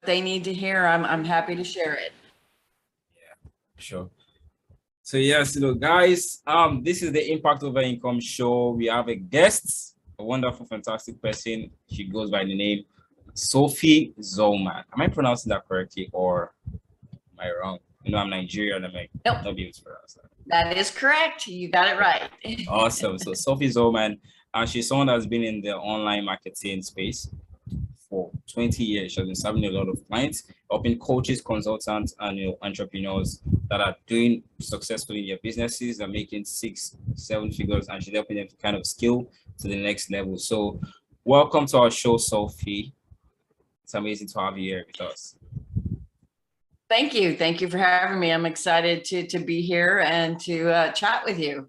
they need to hear, I'm happy to share it. Yeah, sure. So yes, guys, this is the Impact Over Income show. We have a guest, a wonderful, fantastic person. She goes by the name Sophie Zollman. Am I pronouncing that correctly, or am I wrong? I'm Nigerian. I'm like, Nope. not be able to pronounce that. That is correct. You got it right. Awesome. So Sophie Zollman, she's someone that's been in the online marketing space for 20 years. She has been serving a lot of clients, helping coaches, consultants, and entrepreneurs that are doing successfully in their businesses and making 6-7 figures, and she's helping them to kind of scale to the next level. So welcome to our show, Sophie. It's amazing to have you here with us. Thank you. Thank you for having me. I'm excited to be here and to chat with you.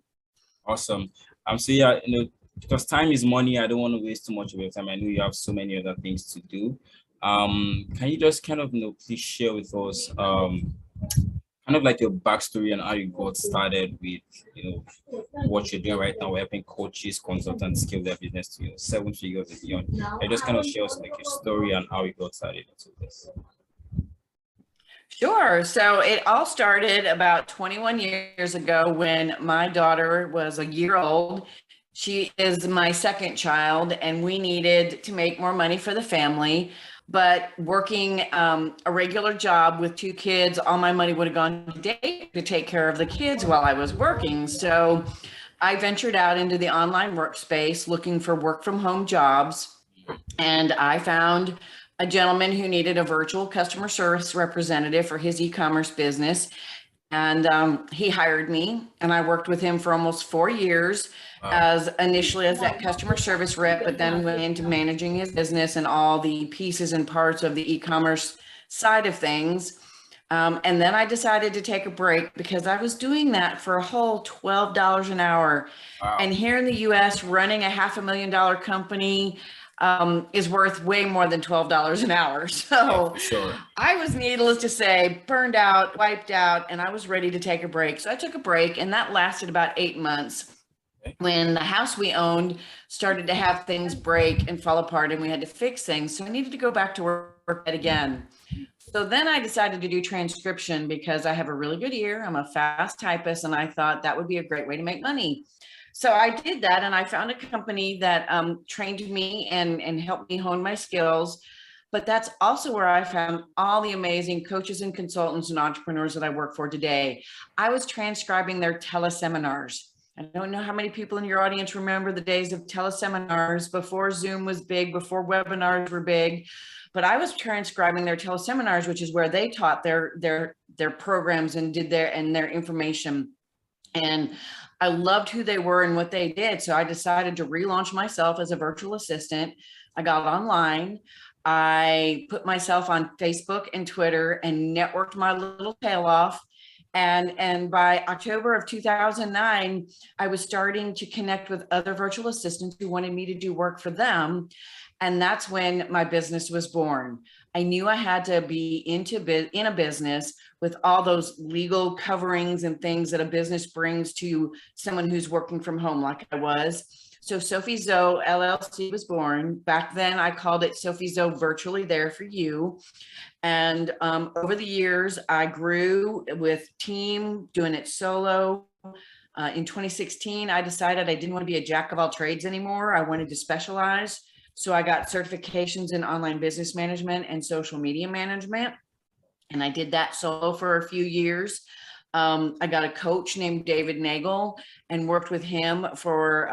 Awesome. So yeah, because time is money, I don't want to waste too much of your time. I know you have so many other things to do. Can you just kind of please share with us kind of like your backstory and how you got started with what you're doing right now, helping coaches, consultants scale their business to 7 figures and beyond. And just kind of share us like your story and how you got started into this. Sure. So it all started about 21 years ago when my daughter was a year old. She is my second child, and we needed to make more money for the family. But working a regular job with 2 kids, all my money would have gone to take care of the kids while I was working. So I ventured out into the online workspace looking for work from home jobs, and I found a gentleman who needed a virtual customer service representative for his e-commerce business. And he hired me, and I worked with him for almost 4 years. Wow. As initially as that customer service rep, but then went into managing his business and all the pieces and parts of the e-commerce side of things. And then I decided to take a break because I was doing that for a whole $12 an hour. Wow. And here in the US, running a $500,000 company is worth way more than $12 an hour. So yeah, sure. I was, needless to say, burned out, wiped out, and I was ready to take a break. So I took a break, and that lasted about 8 months. When the house we owned started to have things break and fall apart, and we had to fix things. So I needed to go back to work again. So then I decided to do transcription because I have a really good ear. I'm a fast typist, and I thought that would be a great way to make money. So I did that, and I found a company that trained me and helped me hone my skills. But that's also where I found all the amazing coaches and consultants and entrepreneurs that I work for today. I was transcribing their teleseminars. I don't know how many people in your audience remember the days of teleseminars before Zoom was big, before webinars were big. But I was transcribing their teleseminars, which is where they taught their programs and did their information. And I loved who they were and what they did. So I decided to relaunch myself as a virtual assistant. I got online. I put myself on Facebook and Twitter and networked my little tail off. And by October of 2009, I was starting to connect with other virtual assistants who wanted me to do work for them. And that's when my business was born. I knew I had to be in a business with all those legal coverings and things that a business brings to someone who's working from home like I was. So Sophie Zoe LLC was born. Back then I called it Sophie Zoe Virtually There For You. And over the years, I grew with team, doing it solo. In 2016, I decided I didn't want to be a jack of all trades anymore. I wanted to specialize. So I got certifications in online business management and social media management. And I did that solo for a few years. I got a coach named David Nagel and worked with him for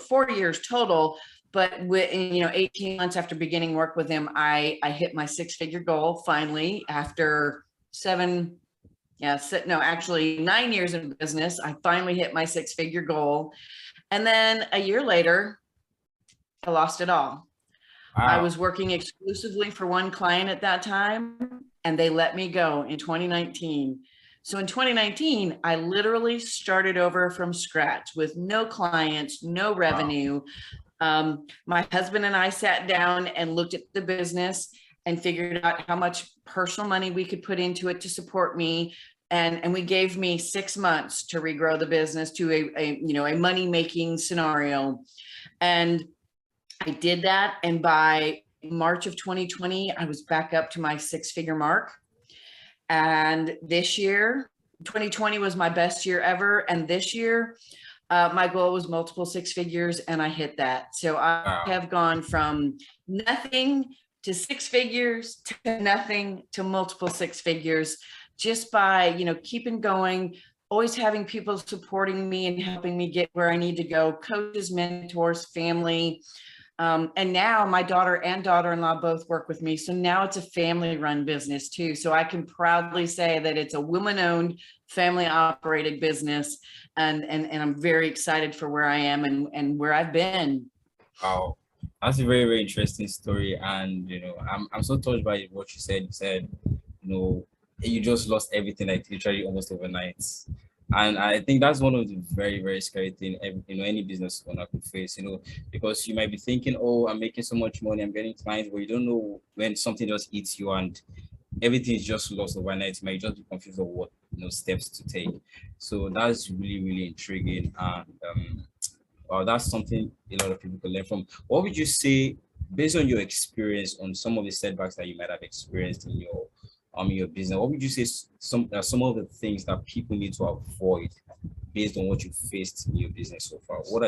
4 years total. But with 18 months after beginning work with him, I hit my 6-figure goal finally after 9 years in business. I finally hit my 6-figure goal. And then a year later, I lost it all. Wow. I was working exclusively for one client at that time, and they let me go in 2019. So in 2019, I literally started over from scratch with no clients, no revenue. Wow. My husband and I sat down and looked at the business and figured out how much personal money we could put into it to support me. And we gave me 6 months to regrow the business to a money-making scenario. And I did that. And by in March of 2020, I was back up to my 6-figure mark. And this year, 2020 was my best year ever. And this year, my goal was multiple 6 figures, and I hit that. So I have gone from nothing to 6 figures to nothing to multiple 6 figures just by, keeping going, always having people supporting me and helping me get where I need to go, coaches, mentors, family. And now my daughter and daughter-in-law both work with me. So now it's a family-run business too. So I can proudly say that it's a woman-owned, family-operated business. And I'm very excited for where I am and where I've been. Wow, that's a very, very interesting story. And I'm so touched by what you said. You said, you just lost everything like literally almost overnight. And I think that's one of the very, very scary thing, any business owner could face, because you might be thinking, oh, I'm making so much money, I'm getting clients, but you don't know when something just eats you and everything is just lost overnight. You might just be confused of what steps to take. So that's really, really intriguing. And that's something a lot of people can learn from. What would you say, based on your experience on some of the setbacks that you might have experienced in your business, what would you say some of the things that people need to avoid based on what you faced in your business so far? What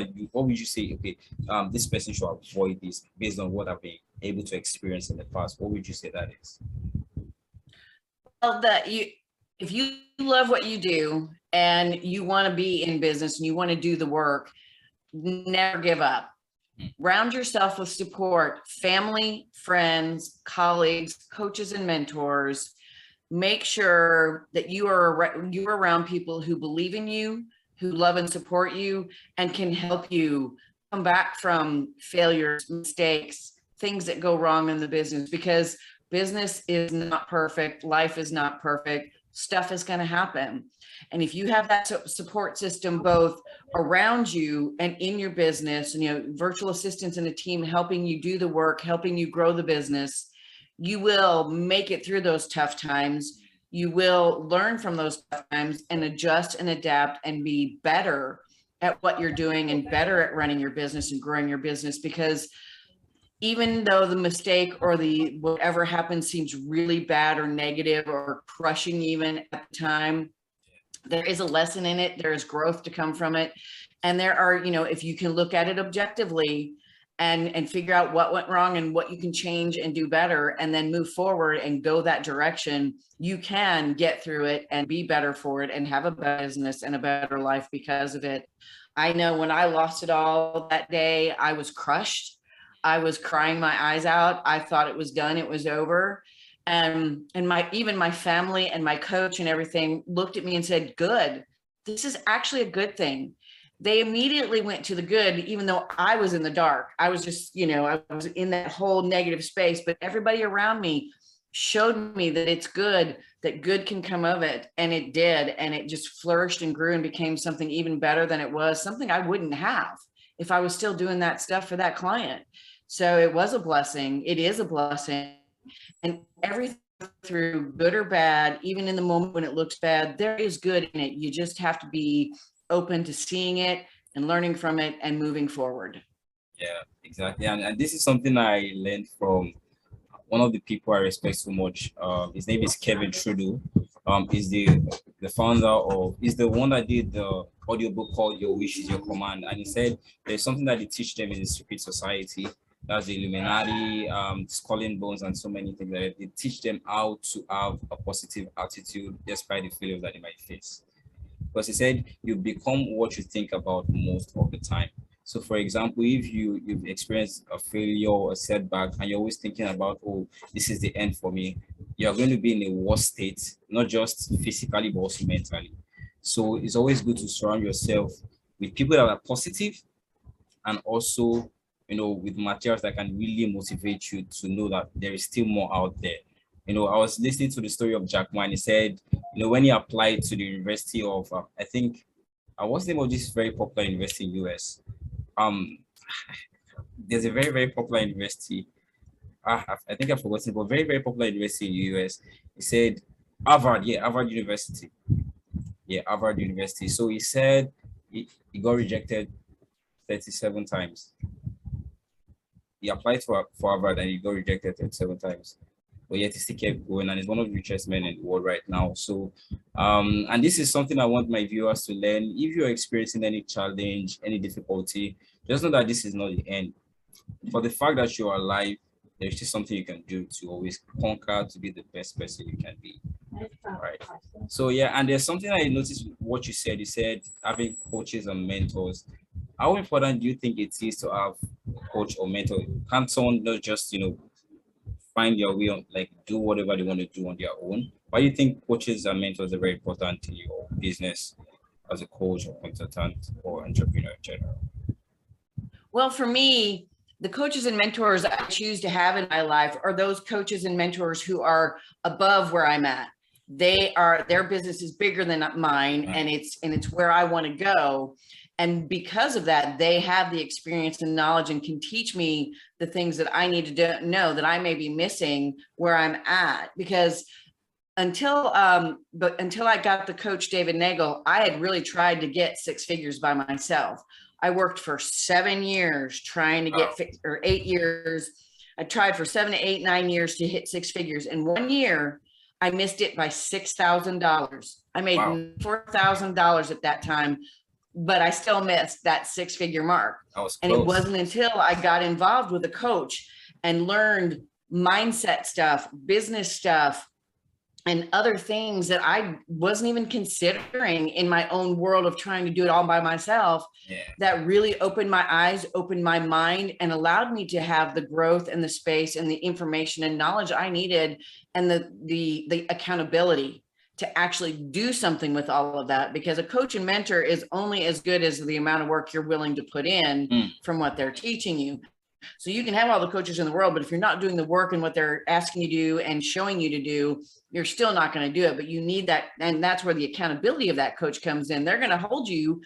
would you say, okay, this person should avoid this based on what I've been able to experience in the past? What would you say that is? Well, if you love what you do and you want to be in business and you want to do the work, never give up. Round yourself with support, family, friends, colleagues, coaches, and mentors. Make sure that you are around people who believe in you, who love and support you, and can help you come back from failures, mistakes, things that go wrong in the business, because business is not perfect. Life is not perfect. Stuff is going to happen. And if you have that support system both around you and in your business, and virtual assistants and a team helping you do the work, helping you grow the business, you will make it through those tough times. You will learn from those tough times and adjust and adapt and be better at what you're doing and better at running your business and growing your business. Because even though the mistake or the whatever happened seems really bad or negative or crushing even at the time, there is a lesson in it. There is growth to come from it. And there are, if you can look at it objectively and figure out what went wrong and what you can change and do better, and then move forward and go that direction, you can get through it and be better for it and have a better business and a better life because of it. I know when I lost it all that day, I was crushed. I was crying my eyes out. I thought it was done. It was over. And even my family and my coach and everything looked at me and said, good, this is actually a good thing. They immediately went to the good, even though I was in the dark. I was just, I was in that whole negative space, but everybody around me showed me that it's good, that good can come of it. And it did. And it just flourished and grew and became something even better than it was, something I wouldn't have if I was still doing that stuff for that client. So it was a blessing. It is a blessing. And everything through, good or bad, even in the moment when it looks bad, there is good in it. You just have to be open to seeing it and learning from it and moving forward. Yeah, exactly. And this is something I learned from one of the people I respect so much. His name is Kevin Trudeau. He's the founder of, he's the one that did the audiobook called Your Wish is Your Command. And he said there's something that they teach them in the secret society. That's the Illuminati, Skull and Bones, and so many things that they teach them how to have a positive attitude despite the failures that they might face. Because he said you become what you think about most of the time. So for example, if you've experienced a failure or a setback and you're always thinking about, oh, this is the end for me, you're going to be in a worse state, not just physically, but also mentally. So it's always good to surround yourself with people that are positive and also, with materials that can really motivate you to know that there is still more out there. I was listening to the story of Jack Ma, and he said, when he applied to the University of, I think, what's the name of this very popular university in US? There's a very, very popular university. I think I've forgotten, but very, very popular university in the US. He said Harvard, Harvard University. Yeah, Harvard University. So he said he got rejected 37 times. you applied for Harvard and you got rejected 37 times, but yet he still kept going, and he's one of the richest men in the world right now. So, and this is something I want my viewers to learn. If you're experiencing any challenge, any difficulty, just know that this is not the end. For the fact that you're alive, there's just something you can do to always conquer, to be the best person you can be. Right. So yeah, and there's something I noticed what you said. You said having coaches and mentors. How important do you think it is to have a coach or mentor? Can't someone not just, find their way on, like do whatever they want to do on their own? Why do you think coaches and mentors are very important in your business as a coach or consultant or entrepreneur in general? Well, for me, the coaches and mentors I choose to have in my life are those coaches and mentors who are above where I'm at. Their business is bigger than mine, and it's where I want to go. And because of that, they have the experience and knowledge and can teach me the things that I need to know that I may be missing where I'm at. Because until I got the coach David Nagel, I had really tried to get 6 figures by myself. I worked for 7 years trying to get, or 8 years. I tried for 7 to 8, 9 years to hit 6 figures. And 1 year, I missed it by $6,000. I made $4,000 at that time, but I still missed that 6-figure mark. And it wasn't until I got involved with a coach and learned mindset stuff, business stuff, and other things that I wasn't even considering in my own world of trying to do it all by myself, that really opened my eyes, opened my mind, and allowed me to have the growth and the space and the information and knowledge I needed, and the accountability to actually do something with all of that. Because a coach and mentor is only as good as the amount of work you're willing to put in from what they're teaching you. So you can have all the coaches in the world, but if you're not doing the work and what they're asking you to do and showing you to do, you're still not going to do it. But you need that. And that's where the accountability of that coach comes in. They're going to hold you,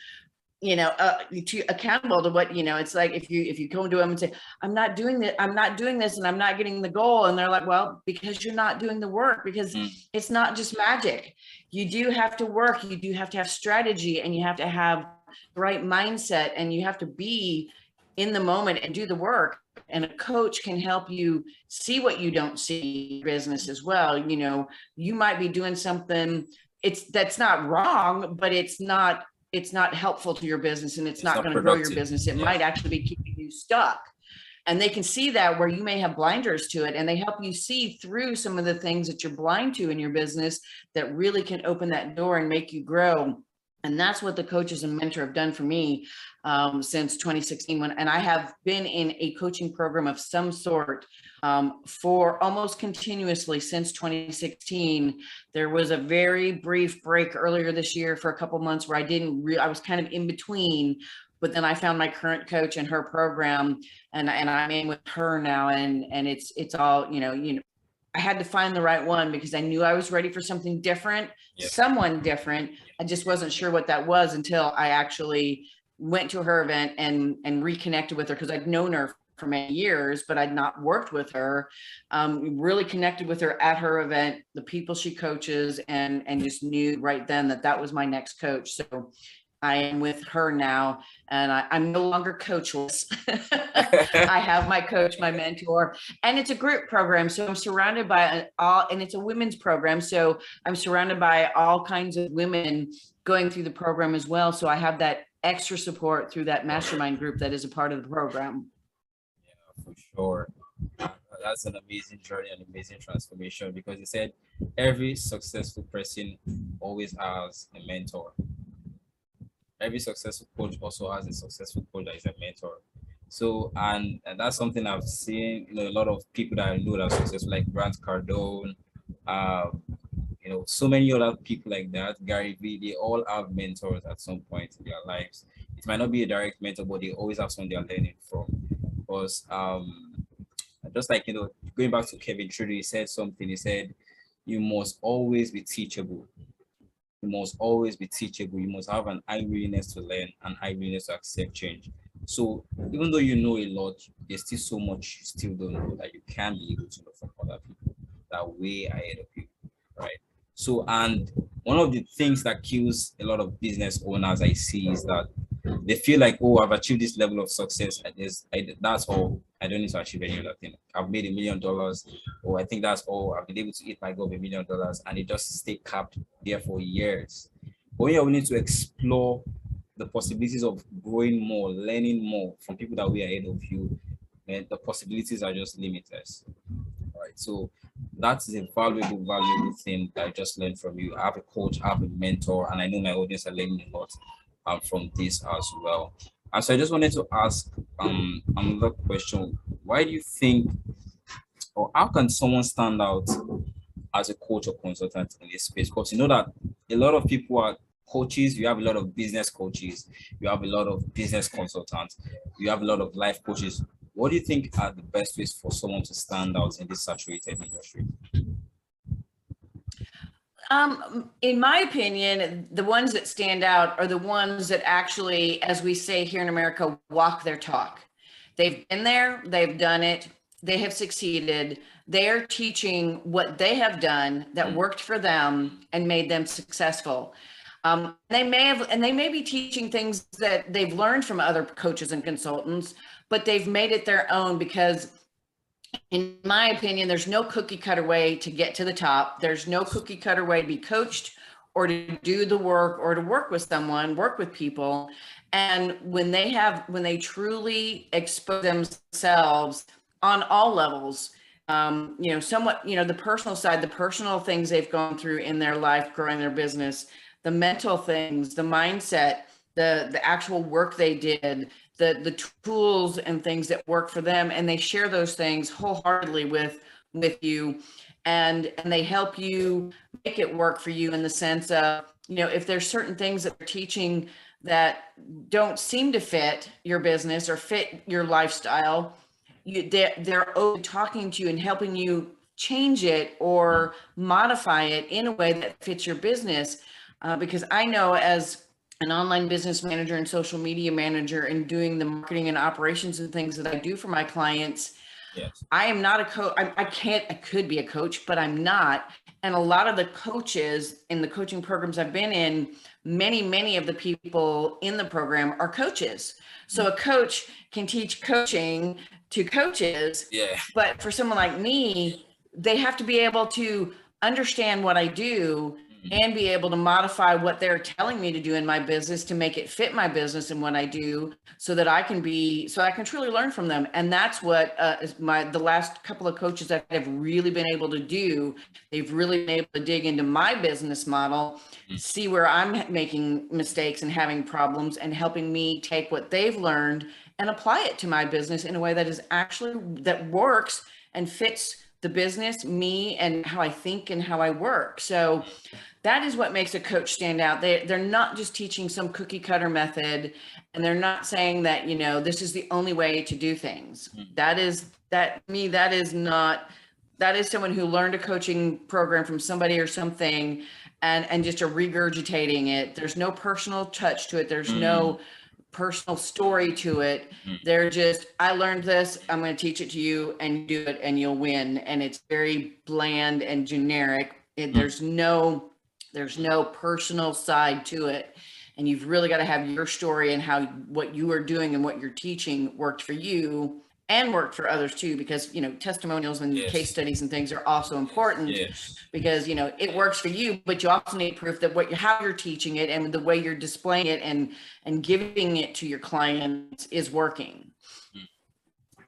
to accountable to what, it's like if you go to them and say, I'm not doing this and I'm not getting the goal. And they're like, well, because you're not doing the work, because it's not just magic. You do have to work. You do have to have strategy, and you have to have the right mindset, and you have to be in the moment and do the work. And a coach can help you see what you don't see in business as well. You might be doing something that's not wrong, but it's not helpful to your business, and it's not going to grow your business. It might actually be keeping you stuck. And they can see that where you may have blinders to it, and they help you see through some of the things that you're blind to in your business that really can open that door and make you grow. And that's what the coaches and mentor have done for me since 2016. And I have been in a coaching program of some sort for almost continuously since 2016. There was a very brief break earlier this year for a couple months where I was kind of in between, but then I found my current coach and her program, and I'm in with her now. And it's all, I had to find the right one because I knew I was ready for something different, someone different. I just wasn't sure what that was until I actually went to her event and reconnected with her, because I'd known her for many years, but I'd not worked with her. Really connected with her at her event, the people she coaches, and just knew right then that was my next coach. So I am with her now, and I'm no longer coachless. I have my coach, my mentor, and it's a group program. So I'm surrounded by and it's a women's program. So I'm surrounded by all kinds of women going through the program as well. So I have that extra support through that mastermind group that is a part of the program. Yeah, for sure. That's an amazing journey, an amazing transformation, because you said every successful person always has a mentor. Every successful coach also has a successful coach that is a mentor. So, and that's something I've seen, a lot of people that I know that are successful, like Grant Cardone, so many other people like that, Gary Vee, they all have mentors at some point in their lives. It might not be a direct mentor, but they always have someone they're learning from. Because just like, going back to Kevin Trudeau, he said something, he said, you must always be teachable. You must always be teachable. You must have an high willingness to learn and high willingness to accept change. So even though you know a lot, there's still so much you still don't know that you can be able to know from other people that are way ahead of you, right? So, and one of the things that kills a lot of business owners I see is that they feel like, oh, I've achieved this level of success, and that's all. I don't need to achieve any other thing. I've made $1 million, or I think that's all. I've been able to eat my goal of $1 million, and it just stay capped there for years. But when you're willing to explore the possibilities of growing more, learning more from people that way ahead of you, and the possibilities are just limitless. Right. So that's a valuable thing that I just learned from you. I have a coach, I have a mentor, and I know my audience are learning a lot from this as well. And so I just wanted to ask another question. Why do you think, or how can someone stand out as a coach or consultant in this space? Because you know that a lot of people are coaches, you have a lot of business coaches, you have a lot of business consultants, you have a lot of life coaches. What do you think are the best ways for someone to stand out in this saturated industry? In my opinion, the ones that stand out are the ones that actually, as we say here in America, walk their talk. They've been there, they've done it, they have succeeded. They're teaching what they have done that worked for them and made them successful. They may be teaching things that they've learned from other coaches and consultants, but they've made it their own because, in my opinion, there's no cookie cutter way to get to the top. There's no cookie cutter way to be coached or to do the work or to work with someone, work with people. And when they truly expose themselves on all levels, somewhat, the personal side, the personal things they've gone through in their life, growing their business, the mental things, the mindset, the actual work they did, the tools and things that work for them, and they share those things wholeheartedly with you, and they help you make it work for you in the sense of, if there's certain things that they're teaching that don't seem to fit your business or fit your lifestyle, they're open talking to you and helping you change it or modify it in a way that fits your business. Because I know, as an online business manager and social media manager, and doing the marketing and operations and things that I do for my clients, Yes. I am not a coach. I could be a coach, but I'm not. And a lot of the coaches in the coaching programs I've been in, many of the people in the program are coaches. So a coach can teach coaching to coaches. Yeah. But for someone like me, they have to be able to understand what I do and be able to modify what they're telling me to do in my business to make it fit my business and what I do, so that I can truly learn from them. And that's what the last couple of coaches that have really been able to do. They've really been able to dig into my business model, see where I'm making mistakes and having problems, and helping me take what they've learned and apply it to my business in a way that works and fits the business, me, and how I think and how I work. So that is what makes a coach stand out. They're not just teaching some cookie cutter method, and they're not saying that, this is the only way to do things. That is someone who learned a coaching program from somebody or something and just are regurgitating it. There's no personal touch to it. There's no personal story to it. They're just, I learned this, I'm going to teach it to you, and do it and you'll win. And it's very bland and generic. There's no personal side to it. And you've really got to have your story and how what you are doing and what you're teaching worked for you and worked for others too, because, testimonials and case studies and things are also important, because, it works for you, but you also need proof that how you're teaching it and the way you're displaying it and giving it to your clients is working.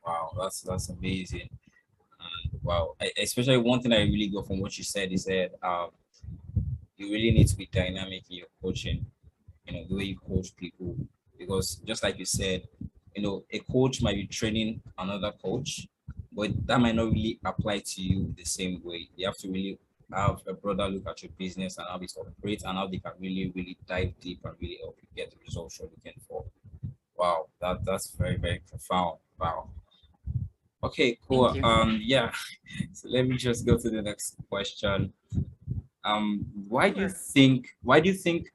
Wow, that's amazing. Wow, especially one thing I really got from what you said is that you really need to be dynamic in your coaching, the way you coach people, because just like you said, a coach might be training another coach, but that might not really apply to you the same way. You have to really have a broader look at your business and how it operates, and how they can really dive deep and really help you get the results you're looking for. Wow, that's very, very profound. Wow. Okay, cool. Yeah. So let me just go to the next question. Why do you think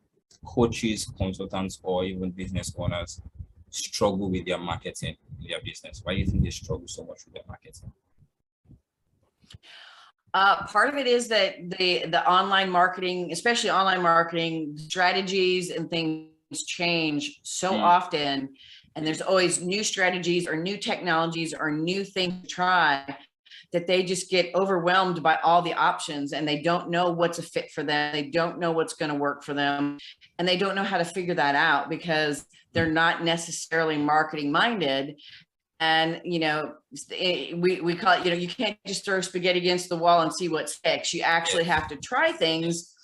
coaches, consultants, or even business owners struggle with their marketing in their business? Why do you think they struggle so much with their marketing? Part of it is that the online marketing, especially online marketing strategies and things, change so often, and there's always new strategies or new technologies or new things to try, that they just get overwhelmed by all the options and they don't know what's a fit for them. They don't know what's going to work for them. And they don't know how to figure that out because they're not necessarily marketing minded. And, you know, we call it, you know, you can't just throw spaghetti against the wall and see what sticks. You actually have to try things,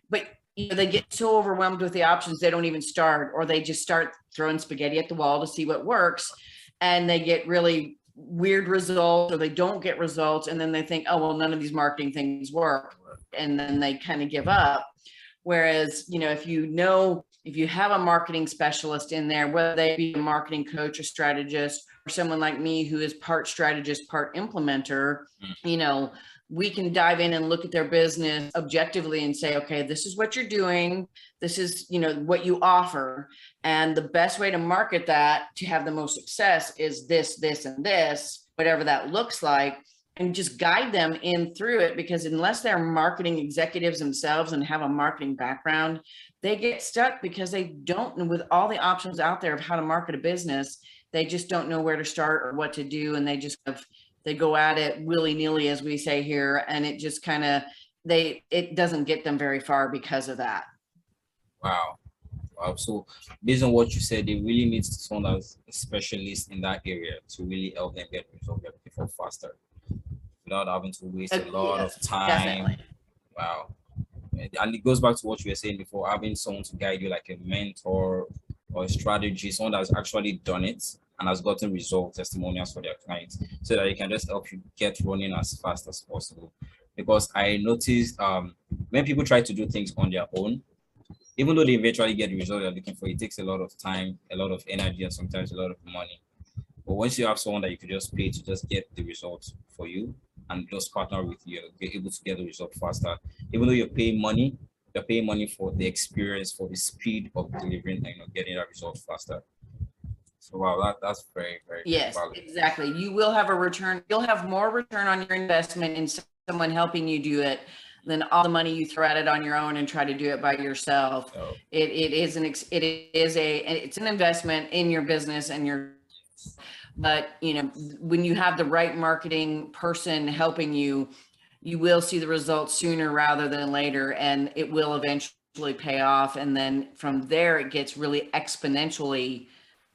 but you know, they get so overwhelmed with the options, they don't even start, or they just start throwing spaghetti at the wall to see what works. And they get really weird results, or they don't get results. And then they think, oh, well, none of these marketing things work. And then they kind of give up. Whereas, you know, if you have a marketing specialist in there, whether they be a marketing coach or strategist, or someone like me who is part strategist, part implementer, you know, we can dive in and look at their business objectively and say, okay, this is what you're doing. This is, you know, what you offer. And the best way to market that to have the most success is this, this, and this, whatever that looks like, and just guide them in through it. Because unless they're marketing executives themselves and have a marketing background, they get stuck because they don't know, with all the options out there of how to market a business, they just don't know where to start or what to do. And they go at it willy-nilly, as we say here, and it just kind of, it doesn't get them very far because of that. Wow. Wow. So based on what you said, they really need someone that's a specialist in that area to really help them get results for faster, without having to waste a lot of time. Definitely. Wow. And it goes back to what you were saying before, having someone to guide you, like a mentor or a strategy, someone that's actually done it and has gotten result testimonials for their clients, so that it can just help you get running as fast as possible. Because I noticed when people try to do things on their own, even though they eventually get the result they're looking for, it takes a lot of time, a lot of energy, and sometimes a lot of money. But once you have someone that you could just pay to just get the results for you and just partner with you, you're able to get the result faster. Even though you're paying money for the experience, for the speed of delivering and, you know, getting that result faster. So wow, that's very, very Yes, valuable. exactly. You will have a return. You'll have more return on your investment in someone helping you do it than all the money you throw at it on your own and try to do it by yourself. So, It's an investment in your business and but you know, when you have the right marketing person helping you, you will see the results sooner rather than later, and it will eventually pay off. And then from there, it gets really exponentially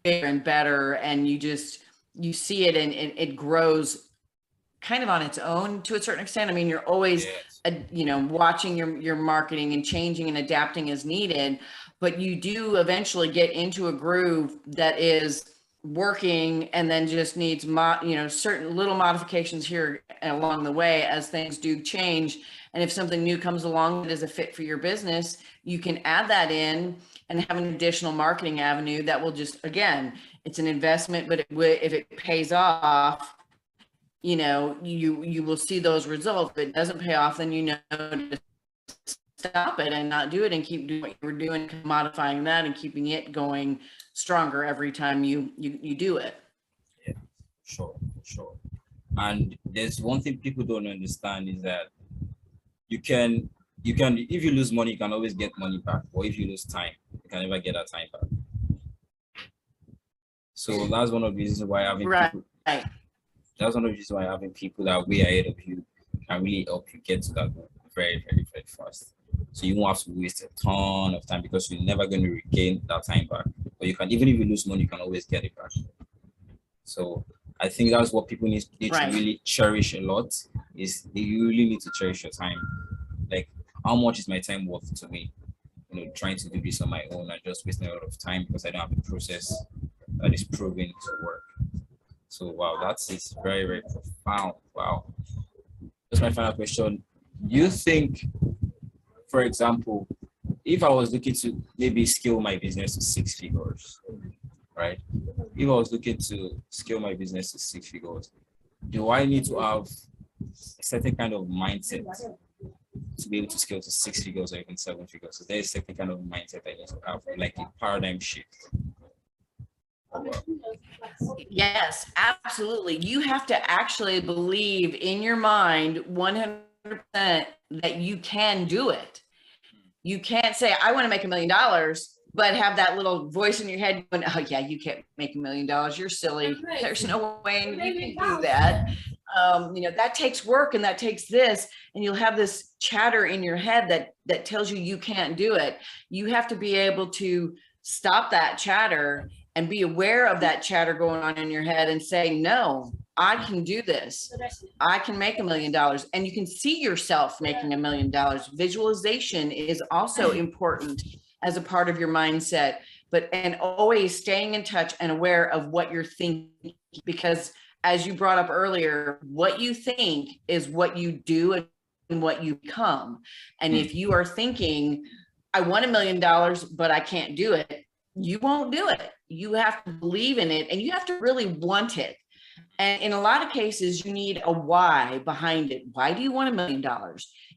bigger and better. And you see it, and it grows kind of on its own to a certain extent. I mean, you're always, you know, watching your marketing and changing and adapting as needed, but you do eventually get into a groove that is working, and then just needs certain little modifications here along the way as things do change. And if something new comes along that is a fit for your business, you can add that in and have an additional marketing avenue that will just, again, it's an investment, but if it pays off, you know, you will see those results. If it doesn't pay off, then you know to stop it and not do it, and keep doing what you were doing, modifying that and keeping it going stronger every time you do it. Yeah, sure. And there's one thing people don't understand is that you can if you lose money, you can always get money back, or if you lose time, you can never get that time back. So that's one of the reasons why having people, that's one of the reasons why having people that are way ahead of you can really help you get to that very, very, very fast. So you won't have to waste a ton of time, because you're never going to regain that time back. But you can, even if you lose money, you can always get it back. So I think that's what people need to really cherish a lot, is you really need to cherish your time. Like, how much is my time worth to me? You know, trying to do this on my own and just wasting a lot of time because I don't have a process that is proven to work. So wow, it's very, very profound. Wow. That's my final question. Do you think, for example, if I was looking to maybe scale my business to 6 figures, right? If I was looking to scale my business to 6 figures, do I need to have a certain kind of mindset to be able to scale to 6 figures or even 7 figures? So there's a certain kind of mindset I need to have, like a paradigm shift. Yes, absolutely. You have to actually believe in your mind 100% that you can do it. You can't say, I want to make $1 million, but have that little voice in your head going, oh yeah, you can't make $1 million. You're silly. There's no way you can do that. That takes work and that takes this, and you'll have this chatter in your head that tells you can't do it. You have to be able to stop that chatter and be aware of that chatter going on in your head and say, no, I can do this. I can make $1 million. And you can see yourself making $1 million. Visualization is also important as a part of your mindset, and always staying in touch and aware of what you're thinking, because as you brought up earlier, what you think is what you do and what you become. And if you are thinking, I want $1 million, but I can't do it, you won't do it. You have to believe in it and you have to really want it. And in a lot of cases, you need a why behind it. Why do you want $1 million?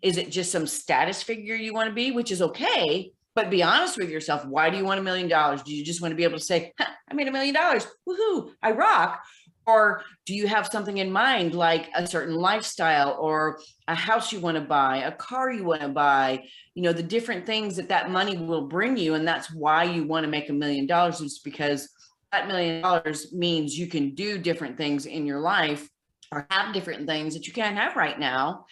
Is it just some status figure you want to be, which is okay, but be honest with yourself. Why do you want $1 million? Do you just want to be able to say, I made $1 million, woohoo, I rock? Or do you have something in mind, like a certain lifestyle or a house you want to buy, a car you want to buy, the different things that money will bring you. And that's why you want to make $1 million, is because that $1 million means you can do different things in your life or have different things that you can't have right now.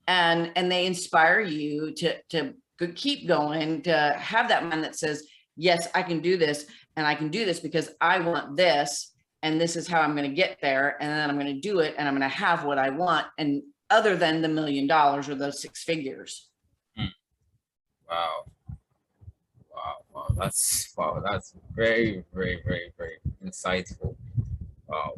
And they inspire you to keep going, to have that mind that says, yes, I can do this. And I can do this because I want this. And this is how I'm going to get there. And then I'm going to do it. And I'm going to have what I want. And other than the $1 million or those 6 figures. Wow. That's very, very, very, very insightful. Wow.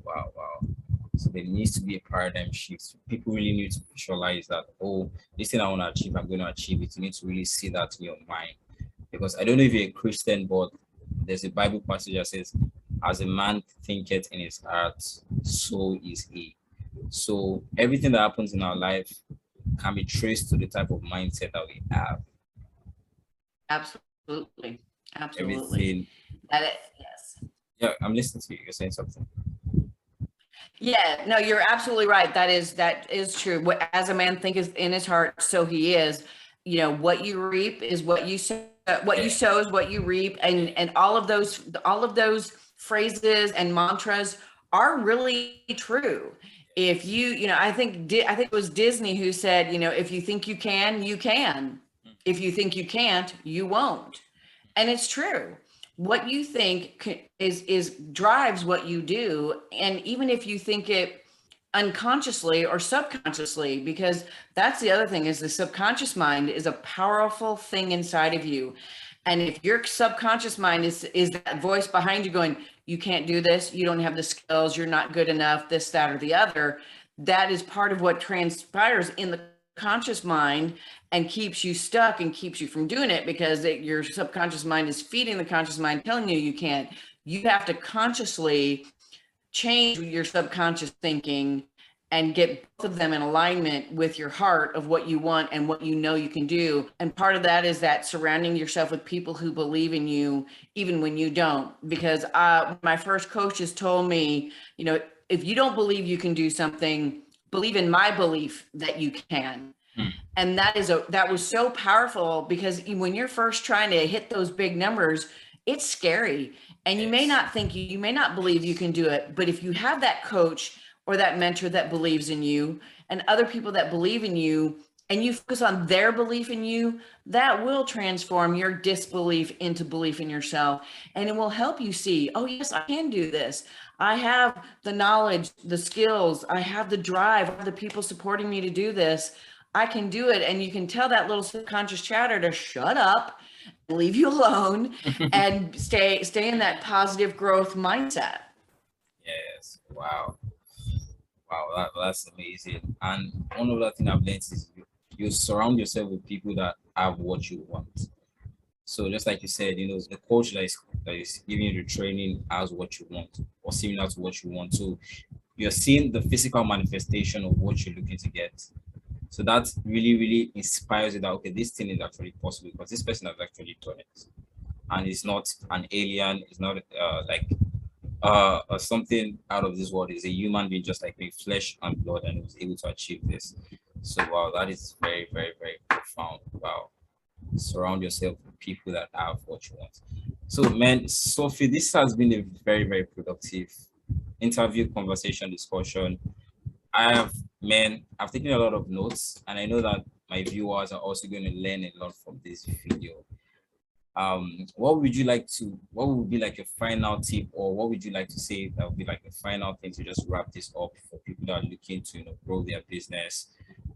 So there needs to be a paradigm shift. People really need to visualize that, oh, this thing I want to achieve, I'm going to achieve it. You need to really see that in your mind. Because I don't know if you're a Christian, but there's a Bible passage that says, as a man thinketh in his heart, so is he. So everything that happens in our life can be traced to the type of mindset that we have. Absolutely. Everything. Yes. Yeah, I'm listening to you. You're saying something. Yeah, no, you're absolutely right. That is true. As a man thinketh in his heart, so he is. What you reap is what you sow. What you sow is what you reap, and all of those phrases and mantras are really true. If I think it was Disney who said, if you think you can, you can. If you think you can't, you won't. And it's true. What you think is drives what you do. And even if you think it unconsciously or subconsciously, because that's the other thing, is the subconscious mind is a powerful thing inside of you. And if your subconscious mind is that voice behind you going, you can't do this, you don't have the skills, you're not good enough, this, that, or the other, that is part of what transpires in the conscious mind and keeps you stuck and keeps you from doing it, because your subconscious mind is feeding the conscious mind, telling you can't. You have to consciously change your subconscious thinking and get both of them in alignment with your heart of what you want and what you can do. And part of that is that surrounding yourself with people who believe in you, even when you don't. Because my first coaches told me, if you don't believe you can do something, believe in my belief that you can. And that was so powerful, because when you're first trying to hit those big numbers, it's scary. And you may not believe you can do it, but if you have that coach or that mentor that believes in you and other people that believe in you, and you focus on their belief in you, that will transform your disbelief into belief in yourself. And it will help you see, oh yes, I can do this. I have the knowledge, the skills, I have the drive, I have the people supporting me to do this. I can do it. And you can tell that little subconscious chatter to shut up, leave you alone, and stay in that positive growth mindset. Yes. Wow, that's amazing. And one other thing I've learned is you surround yourself with people that have what you want. So just like you said, the coach that is giving you the training has what you want, or similar to what you want. So you're seeing the physical manifestation of what you're looking to get. So that really, really inspires you that, okay, this thing is actually possible because this person has actually done it. And it's not an alien, it's not something out of this world. Is a human being just like me, flesh and blood, and was able to achieve this. So wow, that is very, very, very profound. Wow. Surround yourself with people that have what you want. So, man, Sophie, this has been a very, very productive interview, conversation, discussion. I've taken a lot of notes, and I know that my viewers are also going to learn a lot from this video. What would be like a final tip, or what would you like to say that would be like a final thing to just wrap this up for people that are looking to, grow their business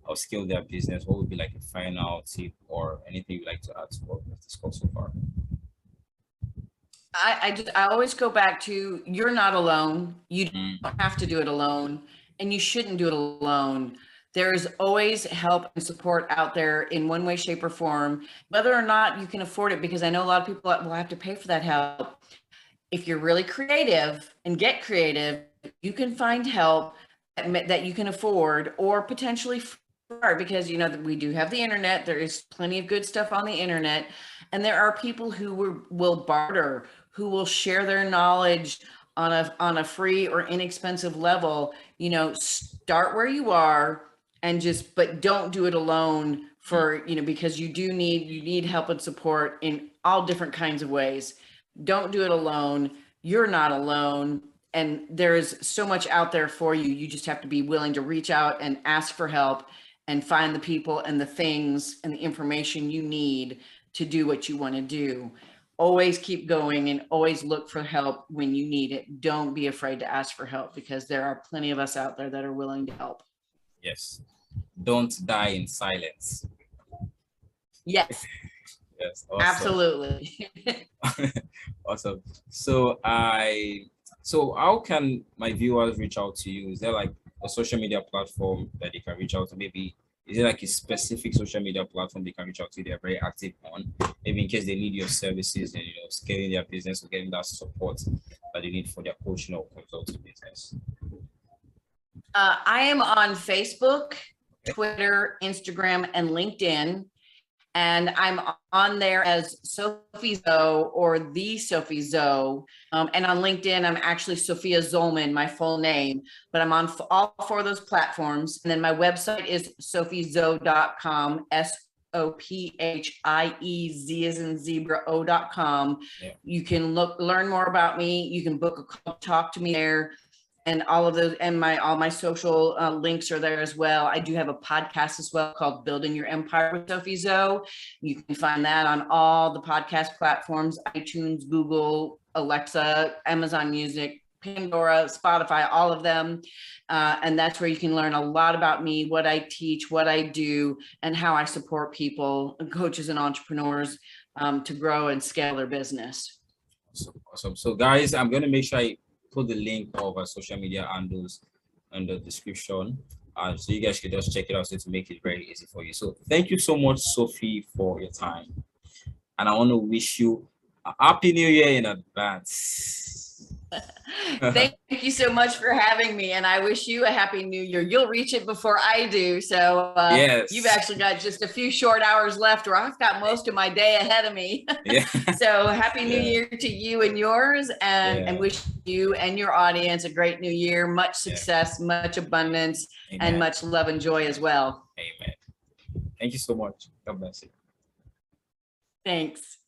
or scale their business? What would be like a final tip or anything you'd like to add to what we've discussed so far? I always go back to, you're not alone. You don't have to do it alone, and you shouldn't do it alone. There is always help and support out there in one way, shape, or form, whether or not you can afford it, because I know a lot of people will have to pay for that help. If you're really creative and get creative, you can find help that you can afford, or potentially because that we do have the internet. There is plenty of good stuff on the internet, and there are people who will barter, who will share their knowledge on a free or inexpensive level. Start where you are, but don't do it alone, because you need help and support in all different kinds of ways. Don't do it alone. You're not alone. And there is so much out there for you. You just have to be willing to reach out and ask for help, and find the people and the things and the information you need to do what you want to do. Always keep going, and always look for help when you need it. Don't be afraid to ask for help, because there are plenty of us out there that are willing to help. Yes. Don't die in silence. Yes. Yes. Awesome. Absolutely. Awesome. So how can my viewers reach out to you? Is there like a social media platform that they can reach out to? Maybe is it like a specific social media platform they can reach out to they're very active on, maybe in case they need your services and scaling their business or getting that support that they need for their coaching or consulting business? I am on Facebook, Twitter, Instagram, and LinkedIn. And I'm on there as Sophie Zoe, or the Sophie Zoe. And on LinkedIn, I'm actually Sophia Zollman, my full name, but I'm on all four of those platforms. And then my website is sophiezoe.com, SOPHIEZ as in zebra, O.com. Yeah. You can learn more about me. You can book a call, talk to me there. And all of those, and all my social links are there as well. I do have a podcast as well called Building Your Empire with Sophie Zoe. You can find that on all the podcast platforms: iTunes, Google, Alexa, Amazon Music, Pandora, Spotify, all of them. And that's where you can learn a lot about me, what I teach, what I do, and how I support people, coaches and entrepreneurs to grow and scale their business. Awesome. So guys, I'm going to make sure I put the link of our social media handles in the description, so you guys can just check it out, so to make it very easy for you. So thank you so much, Sophie, for your time, and I want to wish you a happy new year in advance. Thank you so much for having me, and I wish you a happy new year. You'll reach it before I do, so yes. You've actually got just a few short hours left, or I've got most of my day ahead of me. Yeah. So happy new year to you and yours, and wish you and your audience a great new year, much success, much abundance, and much love and joy as well. Amen. Thank you so much. God bless you. Thanks.